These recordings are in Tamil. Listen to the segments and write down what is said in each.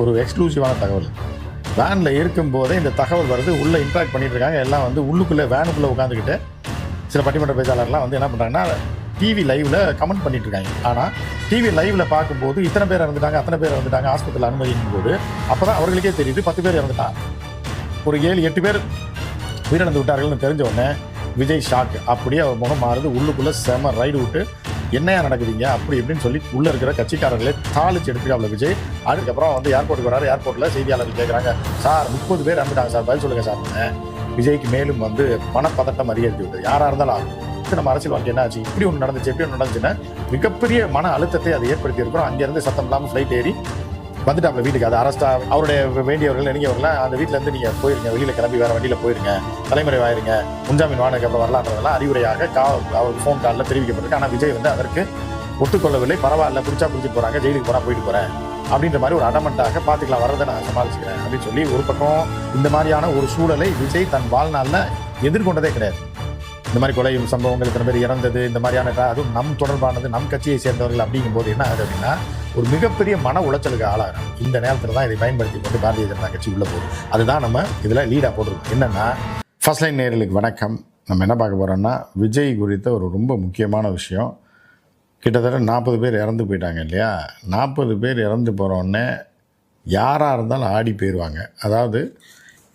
ஒரு எக்ஸ்க்ளூசிவான தகவல். வேனில் இருக்கும்போதே இந்த தகவல் வருது. உள்ளே இன்ட்ராக்ட் பண்ணிட்டு இருக்காங்க. எல்லாம் வந்து உள்ளுக்குள்ளே வேனுக்குள்ளே உட்காந்துக்கிட்டு சில பட்டிமன்ற பேச்சாளர்லாம் வந்து என்ன பண்ணுறாங்கன்னா டிவி லைவில் கமெண்ட் பண்ணிட்டு இருக்காங்க. ஆனால் டிவி லைவில் பார்க்கும்போது இத்தனை பேர் இறந்துட்டாங்க, அத்தனை பேர் இறந்துட்டாங்க, ஆஸ்பத்திரியில் அனுமதிக்கும் போது அப்போ தான் அவர்களுக்கே தெரியுது 10 பேர் இறந்துட்டாங்க, ஒரு 7-8 பேர் உயிரிழந்து விட்டார்கள்னு தெரிஞ்ச உடனே விஜய் ஷாக். அப்படியே அவர் முகம் மாறுது. உள்ளுக்குள்ளே செம ரைடு விட்டு என்னையா நடக்குதுங்க அப்படி இப்படின்னு சொல்லி உள்ளே இருக்கிற கட்சிக்காரர்களே தாளிச்சு எடுத்துக்காப்ல விஜய். அதுக்கப்புறம் வந்து ஏர்போர்ட்டுக்கு வராரு. ஏர்போர்ட்டில் செய்தியாளர்கள் கேட்குறாங்க, சார் 30 பேர் இறந்துட்டாங்க சார், பதில் சொல்லுங்கள் சார். விஜய்க்கு மேலும் வந்து மனப்பதட்டம் அதிகரித்து விட்டது. யாராக இருந்தாலும் ஆகும். நம்ம அரசியல் வாழ்க்கை என்ன ஆச்சு, இப்படி ஒன்று நடந்துச்சு, எப்படி ஒன்று நடந்துச்சுன்னா மிகப்பெரிய மன அழுத்தத்தை அதை ஏற்படுத்தி இருக்கிறோம். அங்கேருந்து சத்தம் இல்லாமல் ஃப்ளைட் ஏறி வந்துட்டாப்ல வீட்டுக்கு. அது அரஸ்ட்டாக அவருடைய வேண்டியவர்கள் நெருங்கியவர்கள் அந்த வீட்டிலேருந்து நீங்கள் போயிருங்க, வெளியில் கிளம்பி வேறு வண்டியில் போயிருங்க, தலைமுறை ஆயிருங்க, முன்ஜாமீன் வாங்கினதுக்கு அப்புறம் வரலான்றதெல்லாம் அறிவுரையாக அவருக்கு ஃபோன் காலில் தெரிவிக்கப்பட்டிருக்கு. ஆனால் விஜய் வந்து அதற்கு ஒத்துக்கொள்ளவில்லை. பரவாயில்ல, பிடிச்சா பிடிச்சிட்டு போகிறாங்க, ஜெயிலுக்கு போனால் போயிட்டு போகிறேன் அப்படின்ற மாதிரி ஒரு அடமெண்ட்டாக பார்த்துக்கலாம், வரதை நான் சமாளிச்சுக்கிறேன் அப்படின்னு சொல்லி ஒரு பக்கம் இந்த மாதிரியான ஒரு சூழலை விஜய் தன் வாழ்நாளில் எதிர்கொண்டதே கிடையாது. இந்த மாதிரி கொலை சம்பவங்கள் இத்தனை பேர் இறந்தது, இந்த மாதிரியான அதுவும் நம் தொடர்பானது, நம் கட்சியை சேர்ந்தவர்கள் அப்படிங்கும்போது என்ன ஆகுது அப்படின்னா ஒரு மிகப்பெரிய மன உளைச்சலுக்கு ஆளாகிறோம். இந்த நேரத்தில் தான் இதை பயன்படுத்தி கொண்டு பாரதிய ஜனதா கட்சி உள்ளே போகுது. அதுதான் நம்ம இதில் லீடாக போட்டிருக்கோம். என்னென்னா, ஃபர்ஸ்ட் லைன் நேயர்களுக்கு வணக்கம். நம்ம என்ன பார்க்க போகிறோம்னா, விஜய் குறித்த ஒரு ரொம்ப முக்கியமான விஷயம். கிட்டத்தட்ட 40 பேர் இறந்து போயிட்டாங்க இல்லையா? 40 பேர் இறந்து போகிறோன்னே யாராக இருந்தாலும் ஆடி போயிடுவாங்க. அதாவது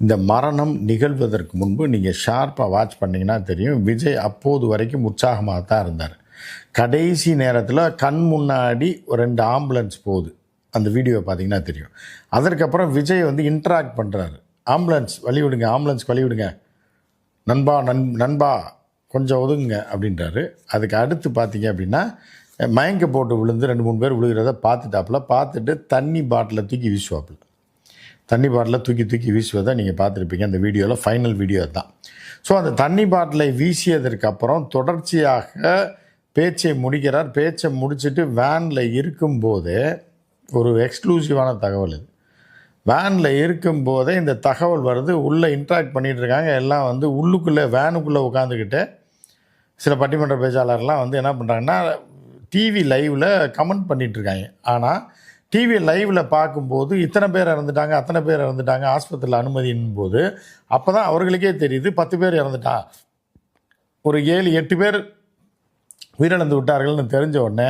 இந்த மரணம் நிகழ்வதற்கு முன்பு நீங்கள் ஷார்ப்பாக வாட்ச் பண்ணிங்கன்னா தெரியும், விஜய் அப்போது வரைக்கும் உற்சாகமாக தான் இருந்தார். கடைசி நேரத்தில் கண் முன்னாடி ஒரு 2 ஆம்புலன்ஸ் போகுது, அந்த வீடியோ பார்த்தீங்கன்னா தெரியும். அதற்கப்புறம் விஜய் வந்து இன்ட்ராக்ட் பண்ணுறாரு. ஆம்புலன்ஸ் வழி விடுங்க, ஆம்புலன்ஸ் வழி விடுங்க, நண்பா கொஞ்சம் ஒதுங்குங்க அப்படின்றாரு. அதுக்கு அடுத்து பார்த்தீங்க அப்படின்னா மயங்க போட்டு விழுந்து 2-3 பேர் விழுகிறத பார்த்துட்டு தண்ணி பாட்டிலை தூக்கி வீசுவாப்பில். தண்ணி பாட்டிலை தூக்கி வீசுவதை நீங்கள் பார்த்துருப்பீங்க அந்த வீடியோவில். ஃபைனல் வீடியோ தான். ஸோ அந்த தண்ணி பாட்டிலை வீசியதற்கப்புறம் தொடர்ச்சியாக பேச்சை முடிக்கிறார். பேச்சை முடிச்சுட்டு வேனில் இருக்கும்போதே ஒரு எக்ஸ்க்ளூசிவான தகவல் இது. வேனில் இருக்கும்போதே இந்த தகவல் வருது. உள்ளே இன்ட்ராக்ட் பண்ணிகிட்டு இருக்காங்க. எல்லாம் வந்து உள்ளுக்குள்ளே வேனுக்குள்ளே உட்காந்துக்கிட்டு சில பட்டிமன்ற பேச்சாளர்லாம் வந்து என்ன பண்ணுறாங்கன்னா டிவி லைவில் கமெண்ட் பண்ணிகிட்ருக்காங்க. ஆனால் டிவி லைவில் பார்க்கும்போது இத்தனை பேர் இறந்துட்டாங்க, அத்தனை பேர் இறந்துட்டாங்க, ஆஸ்பத்திரியில் அனுமதியின் போது அப்போ தான் அவர்களுக்கே தெரியுது 10 பேர் இறந்துட்டா, ஒரு 7-8 பேர் உயிரிழந்து விட்டார்கள்னு தெரிஞ்ச உடனே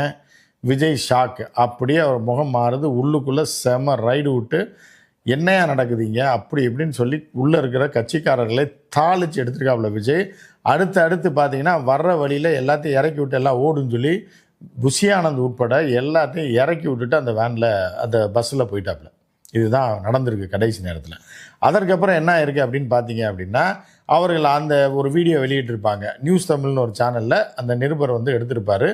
விஜய் ஷாக். அப்படியே அவர் முகம் மாறுது. உள்ளுக்குள்ளே செம ரைடு விட்டு என்னையா நடக்குதுங்க அப்படி இப்படின்னு சொல்லி உள்ளே இருக்கிற கட்சிக்காரர்களை தாளிச்சு எடுத்துருக்காப்புல விஜய். அடுத்து பார்த்தீங்கன்னா வர்ற வழியில் எல்லாத்தையும் இறக்கி விட்டு எல்லாம் ஓடுன்னு சொல்லி புஷி ஆனந்த் உட்பட எல்லாத்தையும் இறக்கி விட்டுட்டு அந்த வேனில் அந்த பஸ்ஸில் போயிட்டாப்புல. இதுதான் நடந்திருக்கு கடைசி நேரத்தில். அதற்கப்புறம் என்ன இருக்குது அப்படின்னு பார்த்தீங்க அப்படின்னா அவர்கள் அந்த ஒரு வீடியோ வெளியிட்டிருப்பாங்க. நியூஸ் தமிழ்னு ஒரு சேனலில் அந்த நிருபர் வந்து எடுத்திருப்பார்.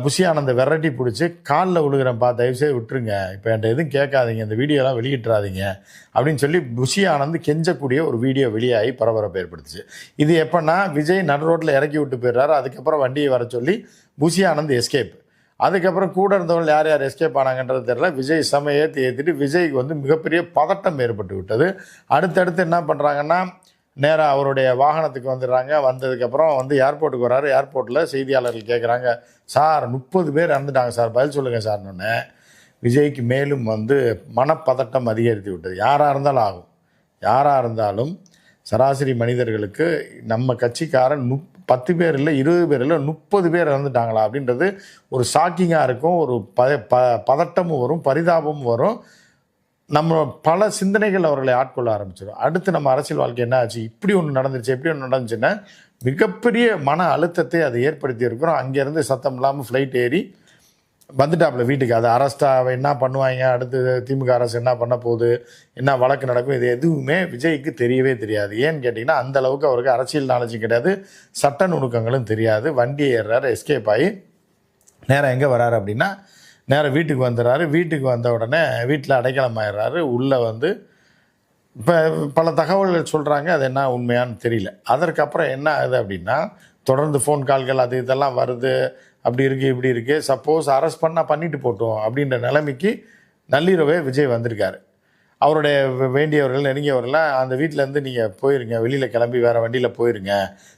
புஷி ஆனந்தை விரட்டி பிடிச்சி காலில் விழுகிறேன்ப்பா, தயவுசெய்து விட்டுருங்க, இப்போ என்கிட்ட எதுவும் கேட்காதீங்க, இந்த வீடியோலாம் வெளியிட்டுறாதீங்க அப்படின்னு சொல்லி புஷி ஆனந்த் கெஞ்சக்கூடிய ஒரு வீடியோ வெளியாகி பரபரப்பை ஏற்படுத்துச்சு. இது எப்போன்னா விஜய் நடு ரோட்டில் இறக்கி விட்டு போயிடுறாரு. அதுக்கப்புறம் வண்டியை வர சொல்லி புஷி ஆனந்த் எஸ்கேப். அதுக்கப்புறம் கூட இருந்தவர்கள் யார் யார் எஸ்கேப் ஆனாங்கன்றது தெரியல. விஜய் ஏற்றிட்டு விஜய்க்கு வந்து மிகப்பெரிய பதட்டம் ஏற்பட்டு விட்டது. அடுத்தடுத்து என்ன பண்ணுறாங்கன்னா நேராக அவருடைய வாகனத்துக்கு வந்துடுறாங்க. வந்ததுக்கப்புறம் வந்து ஏர்போர்ட்டுக்கு வர்றாரு. ஏர்போர்ட்டில் செய்தியாளர்கள் கேட்குறாங்க, சார் 30 பேர் இறந்துட்டாங்க சார், பதில் சொல்லுங்கள் சார்னு. விஜய்க்கு மேலும் வந்து மனப்பதட்டம் அதிகரித்து விட்டது. யாராக இருந்தாலும் ஆகும். யாராக இருந்தாலும் சராசரி மனிதர்களுக்கு நம்ம கட்சிக்காரன் 10 பேர் இல்லை, 20 பேர் இல்லை, 30 பேர் இறந்துட்டாங்களா அப்படின்றது ஒரு ஷாக்கிங்காக இருக்கும். ஒரு பதட்டமும் வரும், பரிதாபமும் வரும். நம்ம பல சிந்தனைகள் அவர்களை ஆட்கொள்ள ஆரம்பிச்சிடும். அடுத்து நம்ம அரசியல் வாழ்க்கை என்ன ஆச்சு, இப்படி ஒன்று நடந்துருச்சு, எப்படி ஒன்று நடந்துச்சுன்னா மிகப்பெரிய மன அழுத்தத்தை அதை ஏற்படுத்தி இருக்கிறோம். அங்கேருந்து சத்தம் இல்லாமல் ஃப்ளைட் ஏறி வந்துட்டாப்புல வீட்டுக்கு. அது அரஸ்ட்டாக என்ன பண்ணுவாங்க, அடுத்து திமுக அரசு என்ன பண்ண போகுது, என்ன வழக்கு நடக்கும், இது எதுவுமே விஜய்க்கு தெரியவே தெரியாது. ஏன்னு கேட்டிங்கன்னா அந்தளவுக்கு அவருக்கு அரசியல் நாலேஜும் கிடையாது, சட்ட நுணுக்கங்களும் தெரியாது. வண்டியை ஏறுறாரு, எஸ்கேப் ஆகி நேராக எங்கே வராரு அப்படின்னா நேராக வீட்டுக்கு வந்துடுறாரு. வீட்டுக்கு வந்த உடனே வீட்டில் அடைக்கலம் ஆயிடுறாரு. உள்ளே வந்து இப்போ பல தகவல்கள் சொல்கிறாங்க, அது என்ன உண்மையானு தெரியல. அதற்கப்புறம் என்ன ஆகுது அப்படின்னா தொடர்ந்து ஃபோன் கால்கள் அது இதெல்லாம் வருது, அப்படி இருக்குது இப்படி இருக்குது. சப்போஸ் அரெஸ்ட் பண்ணிட்டு போட்டோம் அப்படின்ற நிலைமைக்கு நள்ளிரவே விஜய் வந்திருக்காரு. அவருடைய வேண்டியவர்கள் நெருங்கியவர்கள்லாம் அந்த வீட்டிலேருந்து நீங்கள் போயிருங்க, வெளியில் கிளம்பி வேறு வண்டியில் போயிருங்க,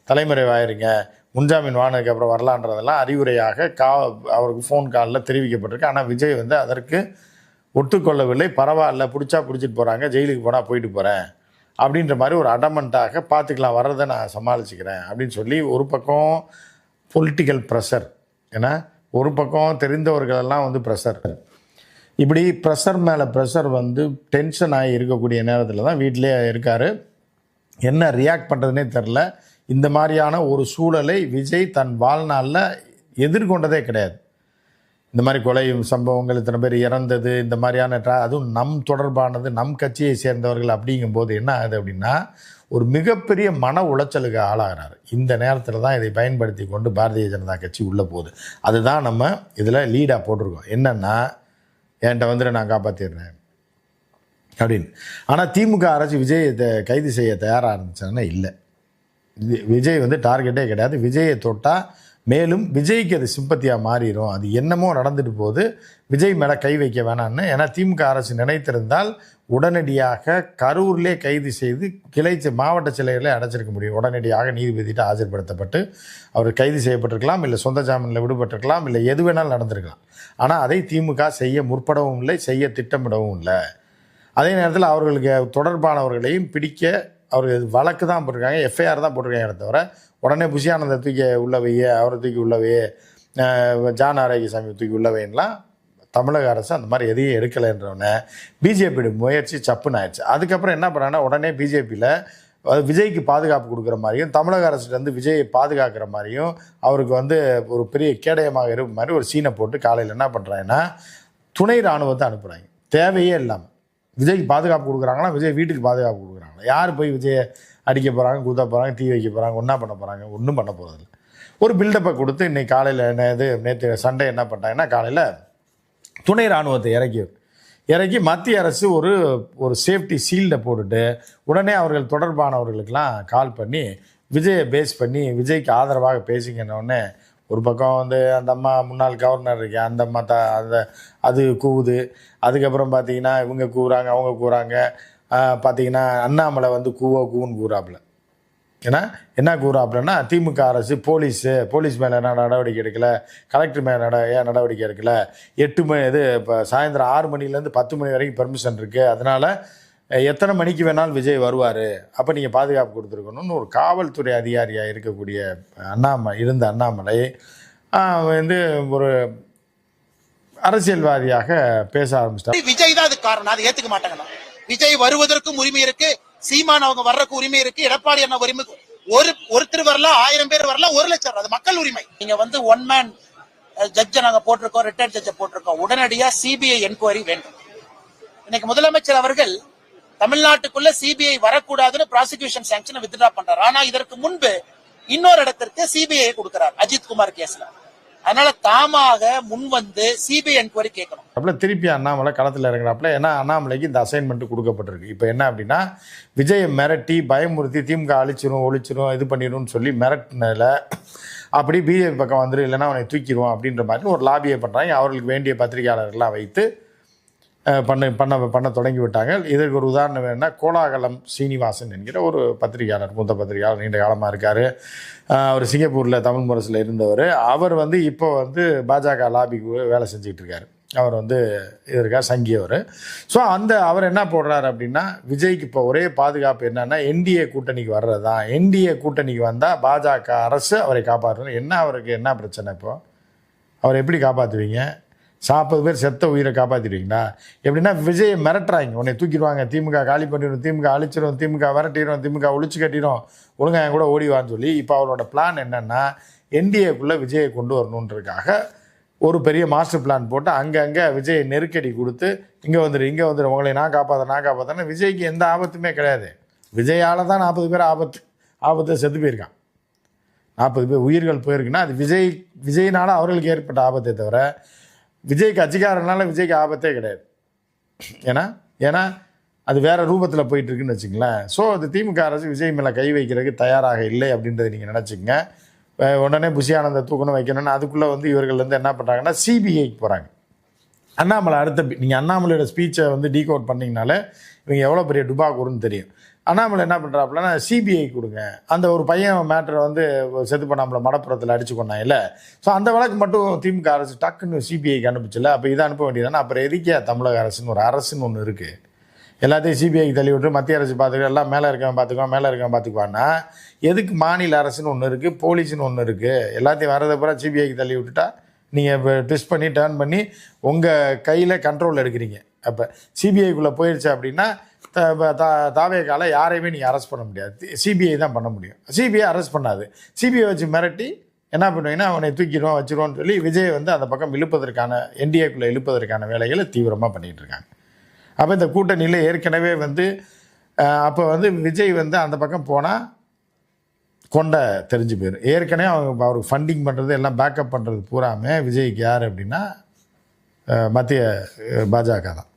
தலைமறைவாயிருங்க, முன்ஜாமீன் வாங்கினதுக்கு அப்புறம் வரலான்றதெல்லாம் அறிவுரையாக அவருக்கு ஃபோன் காலில் தெரிவிக்கப்பட்டிருக்கு. ஆனால் விஜய் வந்து அதற்கு ஒத்துக்கொள்ளவில்லை. பரவாயில்ல, பிடிச்சா பிடிச்சிட்டு போகிறாங்க, ஜெயிலுக்கு போனால் போயிட்டு போகிறேன் அப்படின்ற மாதிரி ஒரு அடமெண்ட்டாக பார்த்துக்கலாம், வர்றதை நான் சமாளிச்சுக்கிறேன் அப்படின்னு சொல்லி ஒரு பக்கம் பொலிட்டிக்கல் ப்ரெஷர், ஏன்னா ஒரு பக்கம் தெரிந்தவர்களெல்லாம் வந்து ப்ரெஷர், இப்படி ப்ரெஷர் மேலே ப்ரெஷர் வந்து டென்ஷன் ஆகி இருக்கக்கூடிய நேரத்தில் தான் வீட்டிலே இருக்கார். என்ன ரியாக்ட் பண்ணுறதுனே தெரில. இந்த மாதிரியான ஒரு சூழலை விஜய் தன் வாழ்நாளில் எதிர்கொண்டதே கிடையாது. இந்த மாதிரி கொலை சம்பவங்கள், இத்தனை பேர் இறந்தது, இந்த மாதிரியான அதுவும் நம் தொடர்பானது, நம் கட்சியை சேர்ந்தவர்கள் அப்படிங்கும்போது என்ன ஆகுது அப்படின்னா ஒரு மிகப்பெரிய மன உளைச்சலுக்கு ஆளாகிறார். இந்த நேரத்தில் தான் இதை பயன்படுத்தி கொண்டு பாரதிய ஜனதா கட்சி உள்ளே போகுது. அதுதான் நம்ம இதில் லீடாக போட்டிருக்கோம். என்னென்னா, என்கிட்ட வந்துட்டு நான் காப்பாற்றிடுறேன் அப்படின்னு. ஆனால் திமுக அரசு விஜயை கைது செய்ய தயாராக இருந்துச்சுன்னா இல்லை, விஜய் வந்து டார்கெட்டே கிடையாது. விஜயை தொட்டால் மேலும் விஜய்க்கு அது சிம்பத்தியாக மாறிடும். அது என்னமோ நடந்துட்டு போகுது, விஜய் மேலே கை வைக்க வேணான்னு. ஏன்னா திமுக அரசு நினைத்திருந்தால் உடனடியாக கரூர்லே கைது செய்து கிளை மாவட்ட சிலைகளை அடைச்சிருக்க முடியும். உடனடியாக நீதிபதியிட்ட ஆஜர்படுத்தப்பட்டு அவர் கைது செய்யப்பட்டிருக்கலாம், இல்லை சொந்த ஜாமீனில் விடுபட்டிருக்கலாம், இல்லை எது வேணாலும் நடந்திருக்கலாம். ஆனால் அதை திமுக செய்ய முற்படவும் இல்லை, செய்ய திட்டமிடவும் இல்லை. அதே நேரத்தில் அவர்களுக்கு தொடர்பானவர்களையும் பிடிக்க அவர்கள் வழக்கு தான் போட்டிருக்காங்க, எஃப்ஐஆர் தான் போட்டிருக்காங்க. தவிர உடனே புஷியானந்த தூக்கி உள்ளவையே, அவரை தூக்கி உள்ளவையே, ஜான் ஆரோக்கியசாமி தூக்கி உள்ளவைன்னெலாம் தமிழக அரசு அந்த மாதிரி எதையும் எடுக்கலைன்றவொடனே பிஜேபியோட முயற்சி சப்புன்னு ஆயிடுச்சு. அதுக்கப்புறம் என்ன பண்ணாங்கன்னா உடனே பிஜேபியில் விஜய்க்கு பாதுகாப்பு கொடுக்குற மாதிரியும், தமிழக அரசுலேருந்து விஜயை பாதுகாக்கிற மாதிரியும், அவருக்கு வந்து ஒரு பெரிய கேடயமாக இருக்கிற மாதிரி ஒரு சீனை போட்டு காலையில் என்ன பண்ணுறாங்கன்னா துணை இராணுவத்தை அனுப்புகிறாங்க. தேவையே இல்லாமல் விஜய்க்கு பாதுகாப்பு கொடுக்குறாங்களா, விஜய் வீட்டுக்கு பாதுகாப்பு கொடுக்குறாங்களா, யார் போய் விஜயை அடிக்க போகிறாங்க, குத்த போகிறாங்க, தீ வைக்க போகிறாங்க, ஒன்றா பண்ண போகிறாங்க, ஒன்றும் பண்ண போகிறதில்ல. ஒரு பில்டப்பை கொடுத்து இன்றைக்கி காலையில் நேற்று சண்டே என்ன பண்ணிட்டாங்கன்னா காலையில் துணை இராணுவத்தை இறக்கி மத்திய அரசு ஒரு சேஃப்டி சீல்டை போட்டுட்டு உடனே அவர்கள் தொடர்பானவர்களுக்கெல்லாம் கால் பண்ணி விஜயை பேஸ் பண்ணி விஜய்க்கு ஆதரவாக பேசிங்கன்னொடனே ஒரு பக்கம் வந்து அந்த அம்மா முன்னாள் கவர்னர் இருக்கேன், அந்த அம்மா அது கூவுது. அதுக்கப்புறம் பார்த்தீங்கன்னா இவங்க கூவுறாங்க, அவங்க கூவுறாங்க. பார்த்தீங்கன்னா அண்ணாமலை வந்து கூவுன்னு கூறாப்புல. ஏன்னா என்ன கூறாப்புலன்னா திமுக அரசு போலீஸ் மேலே என்ன நடவடிக்கை எடுக்கலை, கலெக்டர் மேலே ஏன் நடவடிக்கை எடுக்கலை, 8 மணி இப்போ சாயந்தரம் 6 மணிலேருந்து 10 மணி வரைக்கும் பெர்மிஷன் இருக்குது, அதனால் எத்தனை மணிக்கு வேணாலும் விஜய் வருவார், அப்போ நீங்கள் பாதுகாப்பு கொடுத்துருக்கணும்னு ஒரு காவல்துறை அதிகாரியாக இருக்கக்கூடிய அண்ணாமலை வந்து ஒரு அரசியல்வாதியாக பேச ஆரம்பிச்சிட்டார். விஜய் தான் அதுக்கு காரணம், அதை ஏற்றுக்க மாட்டாங்க. விஜய் வருவதற்கும் உரிமை இருக்கு, சீமான் அவங்க வர்றதுக்கு உரிமை இருக்கு, எடப்பாடி அண்ணா உரிமை. ஒருத்தர் வரலாம், 1000 பேர் வரலாம், 1 லட்சம், அது மக்கள் உரிமை. நீங்க வந்து ஒன் மேன் ஜட்ஜை நாங்க போட்டிருக்கோம், ரிட்டையர்ட் ஜட்ஜை போட்டிருக்கோம். உடனடியா சிபிஐ என்கொயரி வேண்டும். இன்னைக்கு முதலமைச்சர் அவர்கள் தமிழ்நாட்டுக்குள்ள சிபிஐ வரக்கூடாதுன்னு ப்ராசிக்யூஷன் சாங்ஷனை வித்ட்ரா பண்றாரு. ஆனா இதற்கு முன்பு இன்னொரு இடத்திற்கு சிபிஐ கொடுக்கிறார் அஜித்குமார் கேஸ்ல. அதனால தாமாக முன் வந்து சிபிஐ என்கொயரி கேட்கணும். அப்படி திருப்பி அண்ணாமலை களத்தில் இறங்குறாப்புல. ஏன்னா அண்ணாமலைக்கு இந்த அசைன்மெண்ட் கொடுக்கப்பட்டிருக்கு. இப்போ என்ன அப்படின்னா விஜயை மிரட்டி பயமுறுத்தி திமுக ஒழிச்சிரும் இது பண்ணிடும்னு சொல்லி மிரட்டினதில் அப்படி பிஜேபி பக்கம் வந்துடும், இல்லைன்னா அவனை தூக்கிடுவோம் அப்படின்ற மாதிரி ஒரு லாபியை பண்ணுறாங்க. அவர்களுக்கு வேண்டிய பத்திரிகையாளர்கள்லாம் வைத்து பண்ண தொடங்கி விட்டாங்க. இதற்கு ஒரு உதாரணம் வேணும்னா கோலாகலம் சீனிவாசன் என்கிற ஒரு பத்திரிகையாளர், மூத்த பத்திரிகையாளர், நீண்ட காலமாக இருக்கார். அவர் சிங்கப்பூரில் தமிழ் முரசில் இருந்தவர். அவர் வந்து இப்போ வந்து பாஜக லாபிக்கு வேலை செஞ்சுக்கிட்டு இருக்கார். அவர் வந்து இதற்காக சங்கியவர். ஸோ அவர் என்ன போடுறாரு அப்படின்னா விஜய்க்கு இப்போ ஒரே பாதுகாப்பு என்னன்னா என்டிஏ கூட்டணிக்கு வர்றது தான். என்டிஏ கூட்டணிக்கு வந்தால் பாஜக அரசு அவரை காப்பாற்றணும். என்ன அவருக்கு என்ன பிரச்சனை? இப்போ அவரை எப்படி காப்பாற்றுவீங்க? 40 பேர் செத்த உயிரை காப்பாற்றிடுவீங்களா? எப்படின்னா விஜயை மிரட்டுறாங்க, உன்னை தூக்கிடுவாங்க, திமுக காலி பண்ணிடும், திமுக அழிச்சிடும், திமுக விரட்டிடும், திமுக ஒழிச்சு கட்டிடும், ஒழுங்காக என் கூட ஓடிவான்னு சொல்லி இப்போ அவரோட பிளான் என்னென்னா என்டிஏக்குள்ளே விஜயை கொண்டு வரணுன்றதுக்காக ஒரு பெரிய மாஸ்டர் பிளான் போட்டு அங்கங்கே விஜயை நெருக்கடி கொடுத்து இங்கே வந்துடு உங்களை நான் காப்பாற்றேன்னு. விஜய்க்கு எந்த ஆபத்துமே கிடையாது. விஜயால் தான் 40 பேர் ஆபத்தை செத்து போயிருக்கான். 40 பேர் உயிர்கள் போயிருக்குன்னா அது விஜயினால் அவர்களுக்கு ஏற்பட்ட ஆபத்தை தவிர விஜய்க்கு கட்சிக்காரனால விஜய்க்கு ஆபத்தே கிடையாது. ஏன்னா அது வேறு ரூபத்தில் போயிட்டுருக்குன்னு வச்சுங்களேன். ஸோ அது திமுக அரசு விஜய் மேலே கை வைக்கிறதுக்கு தயாராக இல்லை அப்படின்றத நீங்கள் நினச்சிங்க. உடனே புஷியானந்த தூக்கணும் வைக்கணும்னு அதுக்குள்ளே வந்து இவர்கள் வந்து என்ன பண்ணுறாங்கன்னா சிபிஐக்கு போகிறாங்க. அண்ணாமலை நீங்கள் அண்ணாமலையோட ஸ்பீச்சை வந்து டீகோட் பண்ணிங்கனாலே இவங்க எவ்வளோ பெரிய டுபாக்கூருன்னு தெரியும். அண்ணாமலை என்ன பண்ணுறாப்புலன்னா சிபிஐ கொடுங்க, அந்த ஒரு பையன் மேட்டரை வந்து செத்து பண்ணாமல மடப்புறத்தில் அடிச்சு கொண்டான் இல்லை. ஸோ அந்த வழக்கு மட்டும் திமுக அரசு டக்குன்னு சிபிஐக்கு அனுப்பிச்சில்ல. அப்போ இதை அனுப்ப வேண்டியதானே. அப்புறம் எதுக்கே தமிழக அரசுன்னு ஒரு அரசுன்னு ஒன்று இருக்குது, எல்லாத்தையும் சிபிஐக்கு தள்ளி விட்டு மத்திய அரசு பார்த்துக்கோ, எல்லாம் மேலே இருக்கவன் பார்த்துக்குவான்னா எதுக்கு மாநில அரசுன்னு ஒன்று இருக்குது, போலீஸ்னு ஒன்று இருக்குது. எல்லாத்தையும் வரதை பூரா சிபிஐக்கு தள்ளி விட்டுட்டா நீங்கள் இப்போ ட்விஸ்ட் பண்ணி டேர்ன் பண்ணி உங்கள் கையில் கண்ட்ரோல் எடுக்கிறீங்க. அப்போ சிபிஐக்குள்ளே போயிடுச்சு அப்படின்னா தாவேக்கால யாரையுமே நீங்கள் அரெஸ்ட் பண்ண முடியாது, சிபிஐ தான் பண்ண முடியும். சிபிஐ அரெஸ்ட் பண்ணாது. சிபிஐ வச்சு மிரட்டி என்ன பண்ணுவீங்கன்னா அவனை தூக்கிடுவோம் வச்சிருவோன்னு சொல்லி விஜய் வந்து அந்த பக்கம் இழுப்பதற்கான என்டிஏக்குள்ளே இழுப்பதற்கான வேலைகளை தீவிரமாக பண்ணிகிட்டு இருக்காங்க. அப்போ இந்த கூட்டணியில் ஏற்கனவே வந்து அப்போ வந்து விஜய் வந்து அந்த பக்கம் போனால் கொண்டை தெரிஞ்சு போயிடும். ஏற்கனவே அவருக்கு ஃபண்டிங் பண்ணுறது எல்லாம் பேக்கப் பண்ணுறது பூராமே விஜய்க்கு யார் அப்படின்னா மத்திய பாஜக தான்.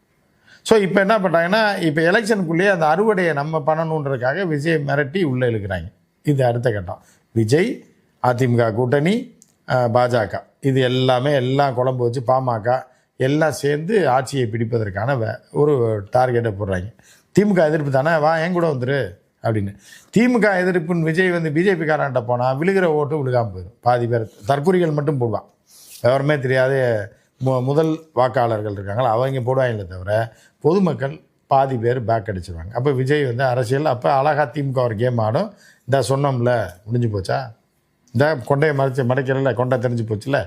ஸோ இப்போ என்ன பண்ணுறாங்கன்னா இப்போ எலெக்ஷனுக்குள்ளேயே அந்த அறுவடையை நம்ம பண்ணணுன்றதுக்காக விஜய் மிரட்டி உள்ளே இழுக்கிறாங்க. இது அடுத்த கட்டம். விஜய், அதிமுக கூட்டணி, பாஜக இது எல்லாமே எல்லாம் குழம்பு வச்சு பாமக எல்லாம் சேர்ந்து ஆட்சியை பிடிப்பதற்கான ஒரு டார்கெட்டை போடுறாங்க. திமுக எதிர்ப்பு தானே, வா என் கூட வந்துரு அப்படின்னு. திமுக எதிர்ப்புன்னு விஜய் வந்து பிஜேபிக்காரன்ட்ட போனால் விழுகிற ஓட்டு விழுகாமல் போயிடும். பாதி பேர் தற்கொலைகள் மட்டும் போடுவான். எவருமே தெரியாத முதல் வாக்காளர்கள் இருக்காங்களா அவங்க போடுவாங்களே தவிர பொதுமக்கள் பாதி பேர் பேக் அடிச்சிருவாங்க. அப்போ விஜய் வந்து அரசியல் அப்போ அழகாக திமுக ஒரு கேம் ஆடும். இந்த சொன்னோம்ல முடிஞ்சு போச்சா, இந்த கொண்டையை மறைக்கிறல கொண்டை தெரிஞ்சு போச்சுல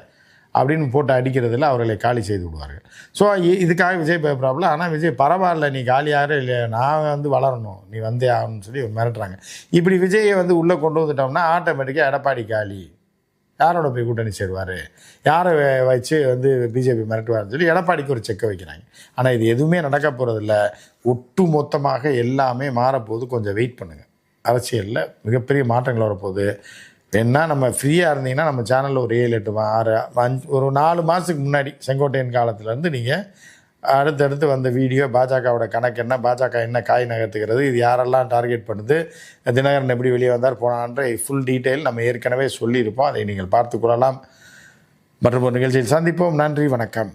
அப்படின்னு போட்டு அடிக்கிறதுல அவர்களை காலி செய்து விடுவார்கள். ஸோ இதுக்காக விஜய் பயப்படாப்புல. ஆனால் விஜய் பரவாயில்ல, நீ காலியாரு இல்லை, நான் வந்து வளரணும், நீ வந்தே ஆகணும்னு சொல்லி மிரட்டுறாங்க. இப்படி விஜயை வந்து உள்ளே கொண்டு வந்துட்டோம்னா ஆட்டோமேட்டிக்காக எடப்பாடி காலி, யாரோட போய் கூட்டணி சேருவார், யாரை வச்சு வந்து பிஜேபி மிரட்டுவார்னு சொல்லி எடப்பாடிக்கு ஒரு செக்கை வைக்கிறாங்க. ஆனால் இது எதுவுமே நடக்க போகிறதில்ல. ஒட்டு மொத்தமாக எல்லாமே மாறப்போகுது. கொஞ்சம் வெயிட் பண்ணுங்கள். அரசியலில் மிகப்பெரிய மாற்றங்கள் வரப்போகுது. வேணா நம்ம ஃப்ரீயாக இருந்தீங்கன்னா நம்ம சேனலில் ஒரு 7, 8, 6, 5 ஒரு 4 மாதத்துக்கு முன்னாடி செங்கோட்டையன் காலத்துலேருந்து நீங்கள் அடுத்தடுத்து வந்த வீடியோ, பாஜகவோட கணக்கு என்ன, பாஜக என்ன காய் நகர்த்துகிறது, இது யாரெல்லாம் டார்கெட் பண்ணுது, தினகரன் எப்படி வெளியே வந்தார் போனான்ற ஃபுல் டீட்டெயில் நம்ம ஏற்கனவே சொல்லியிருப்போம். அதை நீங்கள் பார்த்து கொள்ளலாம். மற்றும் ஒரு நிகழ்ச்சியில் சந்திப்போம். நன்றி, வணக்கம்.